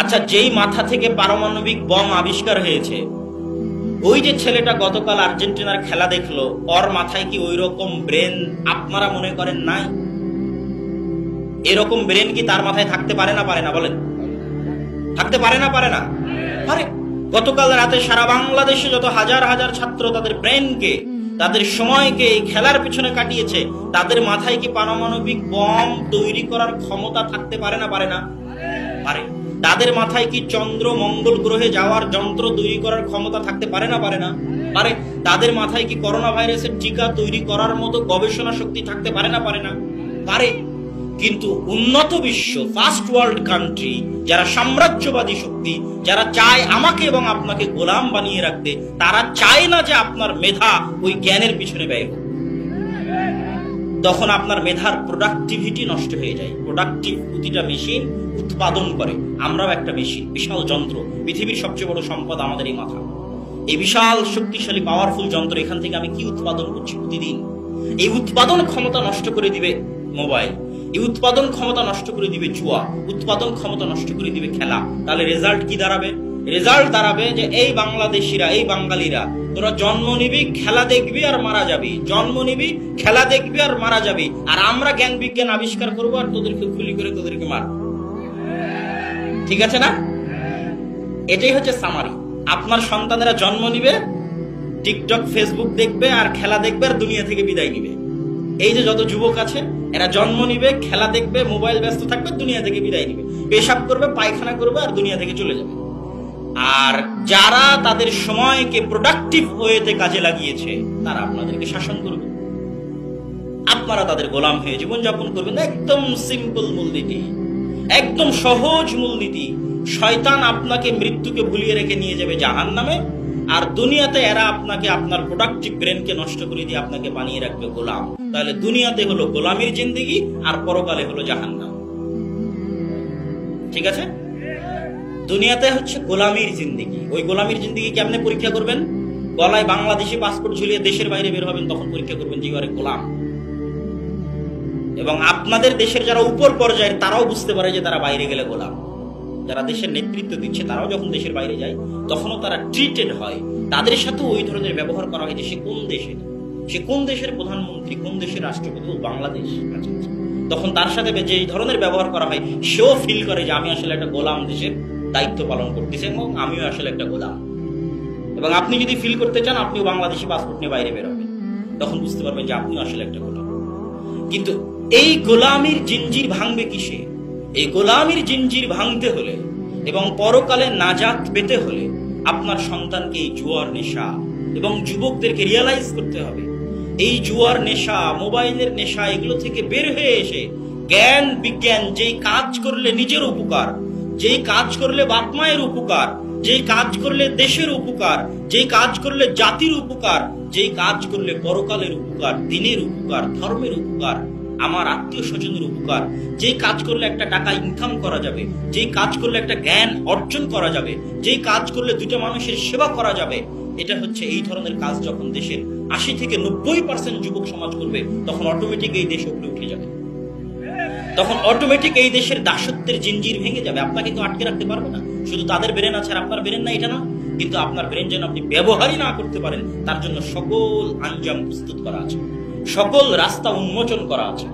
আচ্ছা, যেই মাথা থেকে পারমাণবিক বম আবিষ্কার হয়েছে, ওই যে ছেলেটা গতকাল আর্জেন্টিনার খেলা দেখলো, ওর মাথায় কি ওই রকম ব্রেন আপনারা মনে করেন নাই? এরকম ব্রেন কি তার মাথায় থাকতে পারে না? পারে না? বলেন, থাকতে পারে না? পারে না? পারে। গতকাল রাতে সারা বাংলাদেশে যত হাজার হাজার ছাত্র তাদের ব্রেনকে, তাদের সময়কে এই খেলার পিছনে কাটিয়েছে, তাদের মাথায় কি পারমাণবিক বম তৈরি করার ক্ষমতা থাকতে পারে না? পারে না? পারে। তাদের মাথায় কি চন্দ্র মঙ্গল গ্রহে যাওয়ার যন্ত্র তৈরি করার ক্ষমতা থাকতে পারে না? পারে না? পারে। তাদের মাথায় কি করোনা ভাইরাসের টিকা তৈরি করার মতো গবেষণা শক্তি থাকতে পারে না? পারে না? পারে। কিন্তু উন্নত বিশ্ব, ফার্স্ট ওয়ার্ল্ড কান্ট্রি, যারা সাম্রাজ্যবাদী শক্তি, যারা চায় আমাকে এবং আপনাকে গোলাম বানিয়ে রাখতে, তারা চায় না যে আপনার মেধা ওই জ্ঞানের পিছনে ব্যয় হোক। তখন আপনার মেধার প্রোডাক্টিভিটি নষ্ট হয়ে যায়। প্রোডাক্টিভ প্রতিটা মেশিন উৎপাদন করে, আমরাও একটা মেশিন, বিশাল যন্ত্র। পৃথিবীর সবচেয়ে বড় সম্পদ আমাদের এই মাথা। এই বিশাল শক্তিশালী পাওয়ারফুল যন্ত্র, এখান থেকে আমি কি উৎপাদন করছি প্রতিদিন? এই উৎপাদন ক্ষমতা নষ্ট করে দিবে মোবাইল, এই উৎপাদন ক্ষমতা নষ্ট করে দিবে জুয়া, উৎপাদন ক্ষমতা নষ্ট করে দিবে খেলা। তাহলে রেজাল্ট কি দাঁড়াবে? রেজাল্ট দাঁড়াবে যে এই বাংলাদেশিরা, এই বাঙালিরা, তোরা জন্ম নিবি, খেলা দেখবি আর মারা যাবি, জন্ম নিবি, খেলা দেখবি আর মারা যাবি, আর আমরা জ্ঞান বিজ্ঞান আবিষ্কার করবো আর তোদেরকে গুলি করে তোদেরকে মার। ঠিক আছে না? এটাই হচ্ছে সামারি। আপনার সন্তানেরা জন্ম নিবে, টিকটক ফেসবুক দেখবে আর খেলা দেখবে আর দুনিয়া থেকে বিদায় নিবে। এই যে যত যুবক আছে, এরা জন্ম নিবে, খেলা দেখবে, মোবাইল ব্যস্ত থাকবে, দুনিয়া থেকে বিদায় নিবে, পেশাব করবে, পায়খানা করবে আর দুনিয়া থেকে চলে যাবে। আর যারা তাদের সময়কে প্রোডাক্টিভ ওয়েতে কাজে লাগিয়েছে, তারা আপনাদেরকে শাসন করবে, আপনারা তাদের গোলাম হয়ে জীবনযাপন করবেন। একদম সিম্পল মূলনীতি, একদম সহজ মূলনীতি। শয়তান আপনাকে মৃত্যুকে ভুলিয়ে রেখে নিয়ে যাবে জাহান্নামে, আর দুনিয়াতে এরা আপনাকে, আপনার প্রোডাক্টিভ ব্রেনকে নষ্ট করে দিয়ে আপনাকে বানিয়ে রাখবে গোলাম। তাহলে দুনিয়াতে হলো গোলামির জিন্দেগি আর পরকালে হলো জাহান্নাম। ঠিক আছে? দুনিয়াতে হচ্ছে গোলামির জিন্দেগি। ওই গোলামির জিন্দেগি কেমনে পরীক্ষা করবেন? গলায় বাংলাদেশি পাসপোর্ট ঝুলিয়ে দেশের বাইরে বের হবেন, তখন পরীক্ষা করবেন যে ইউ আর এ গোলাম। এবং আপনাদের দেশের যারা উপর পর্যায়ের, তারাও বুঝতে পারে যে তারা বাইরে গেলে গোলাম। যারা দেশের নেতৃত্ব দিচ্ছে, তারাও যখন দেশের বাইরে যায়, তখনও তারা ট্রিটেড হয়, তাদের সাথেও ওই ধরনের ব্যবহার করা হয় যে সে কোন দেশের, সে কোন দেশের প্রধানমন্ত্রী, কোন দেশের রাষ্ট্রপতি, বাংলাদেশ। তখন তার সাথে যে ধরনের ব্যবহার করা হয়, সেও ফিল করে যে আমি আসলে একটা গোলাম দেশের দায়িত্ব পালন করতেছি এবং আমিও আসলে একটা গোলাম। এবং আপনি যদি ফিল করতে চান, আপনিও বাংলাদেশি পাসপোর্ট নিয়ে বাইরে বেরোবেন, তখন বুঝতে পারবেন যে আপনিও আসলে একটা গোলাম। কিন্তু এই গোলামির জিঞ্জির ভাঙবে কিসে? এই গোলামির জিঞ্জির ভাঙতে হলে এবং পরকালে নাজাত পেতে হলে আপনার সন্তানকে এই জুয়ার নেশা, এবং যুবকদেরকে রিয়ালাইজ করতে হবে এই জুয়ার নেশা, মোবাইলের নেশা, এগুলো থেকে বের হয়ে এসে জ্ঞান বিজ্ঞান, যেই কাজ করলে নিজের উপকার, যেই কাজ করলে বাপ মায়ের উপকার, যেই কাজ করলে দেশের উপকার, যেই কাজ করলে জাতির উপকার, যেই কাজ করলে পরকালের উপকার, দিনের উপকার, ধর্মের উপকার, আমার আত্মীয় স্বজনের উপকার, যেই কাজ করলে একটা টাকা ইনকাম করা যাবে, যেই কাজ করলে একটা জ্ঞান অর্জন করা যাবে, যেই কাজ করলে দুটো মানুষের সেবা করা যাবে, এটা হচ্ছে এই ধরনের কাজ যখন দেশের ৮০ থেকে ৯০% যুবক সমাজ করবে, তখন অটোমেটিক এই দেশ উপরে উঠে যাবে। তখন অটোমেটিক এই দেশের দাসত্বের জিঞ্জির ভেঙে যাবে। আপনাকে কেউ আটকে রাখতে পারবে না। শুধু তাদের ব্রেন আছে আর আপনার ব্রেন না, এটা না, কিন্তু আপনার ব্রেন যেন আপনি ব্যবহারই না করতে পারেন, তার জন্য সকল আঞ্জাম প্রস্তুত করা আছে, সকল রাস্তা উন্মোচন করা আছে।